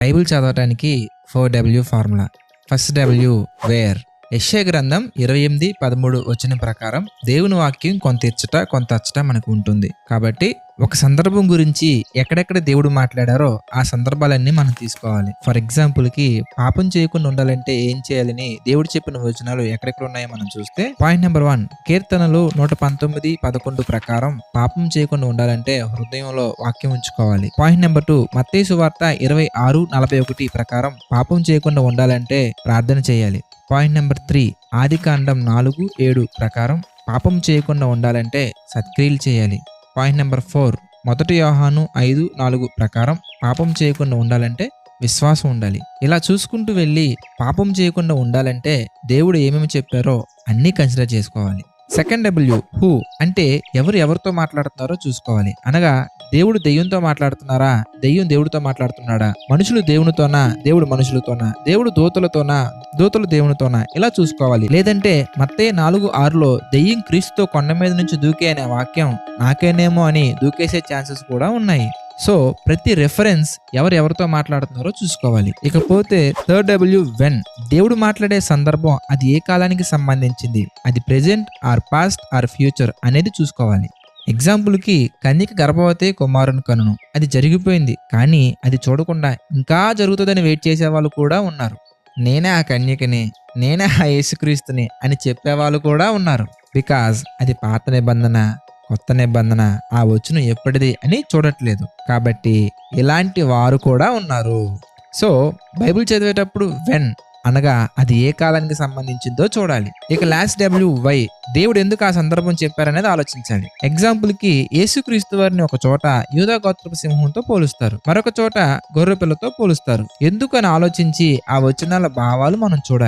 Bible చదవటానికి 4W formula. First W wear. యెషయా గ్రంథం 28:13 వచనం ప్రకారం దేవుని వాక్యం కొంత ఇచ్చట కొంత అచ్చట మనకు ఉంటుంది. కాబట్టి ఒక సందర్భం గురించి ఎక్కడెక్కడ దేవుడు మాట్లాడారో ఆ సందర్భాలన్నీ మనం తీసుకోవాలి. ఫర్ ఎగ్జాంపుల్ కి పాపం చేయకుండా ఉండాలంటే ఏం చేయాలని దేవుడు చెప్పిన వచనాలు ఎక్కడెక్కడ ఉన్నాయో మనం చూస్తే, పాయింట్ నెంబర్ 1 కీర్తనలు 119:11 ప్రకారం పాపం చేయకుండా ఉండాలంటే హృదయంలో వాక్యం ఉంచుకోవాలి. పాయింట్ నెంబర్ 2 మత్తయి సువార్త 26:41 ప్రకారం పాపం చేయకుండా ఉండాలంటే ప్రార్థన చేయాలి. పాయింట్ నెంబర్ 3 ఆదికాండం 4:7 ప్రకారం పాపం చేయకుండా ఉండాలంటే సత్క్రియలు చేయాలి. పాయింట్ నెంబర్ 4 మొదటి యోహాను 5:4 ప్రకారం పాపం చేయకుండా ఉండాలంటే విశ్వాసం ఉండాలి. ఇలా చూసుకుంటూ వెళ్ళి పాపం చేయకుండా ఉండాలంటే దేవుడు ఏమేమి చెప్పారో అన్నీ కన్సిడర్ చేసుకోవాలి. సెకండ్ W హూ అంటే ఎవరితో మాట్లాడుతున్నారో చూసుకోవాలి. అనగా దేవుడు దెయ్యంతో మాట్లాడుతున్నారా, దెయ్యం దేవుడితో మాట్లాడుతున్నాడా, మనుషులు దేవునితోనా, దేవుడు మనుషులతోనా, దేవుడు దూతలతోనా, దూతలు దేవునితోనా, ఇలా చూసుకోవాలి. లేదంటే మత్తయి 4:6లో దెయ్యం క్రీస్తుతో కొండ మీద నుంచి దూకే అనే వాక్యం నాకేనేమో అని దూకేసే ఛాన్సెస్ కూడా ఉన్నాయి. సో ప్రతి రెఫరెన్స్ ఎవరితో మాట్లాడుతున్నారో చూసుకోవాలి. ఇకపోతే థర్డ్ W వెన్. దేవుడు మాట్లాడే సందర్భం అది ఏ కాలానికి సంబంధించింది, అది present or past or future అనేది చూసుకోవాలి. ఎగ్జాంపుల్కి కన్యక గర్భవతి కుమారుని కనును, అది జరిగిపోయింది, కానీ అది చూడకుండా ఇంకా జరుగుతుందని వెయిట్ చేసే వాళ్ళు కూడా ఉన్నారు. నేనే ఆ కన్యకని, నేనే ఆ యేసుక్రీస్తుని అని చెప్పేవాళ్ళు కూడా ఉన్నారు. బికాజ్ అది పాత నిబంధన, కొత్త నిబంధన, ఆ వచనం ఎప్పటిది అని చూడట్లేదు. కాబట్టి ఇలాంటి వారు కూడా ఉన్నారు. సో బైబిల్ చదివేటప్పుడు వెన్ అనగా అది ఏ కాలానికి సంబంధించిందో చూడాలి. ఇక లాస్ట్ W వై. దేవుడు ఎందుకు ఆ సందర్భం చెప్పారనేది ఆలోచించాలి. ఎగ్జాంపుల్ కి యేసుక్రీస్తు వారిని ఒక చోట యూదా గోత్రపు సింహంతో పోలుస్తారు, మరొక చోట గొర్రెపిల్లతో పోలుస్తారు. ఎందుకని ఆలోచించి ఆ వచనాల భావాలు మనం చూడాలి.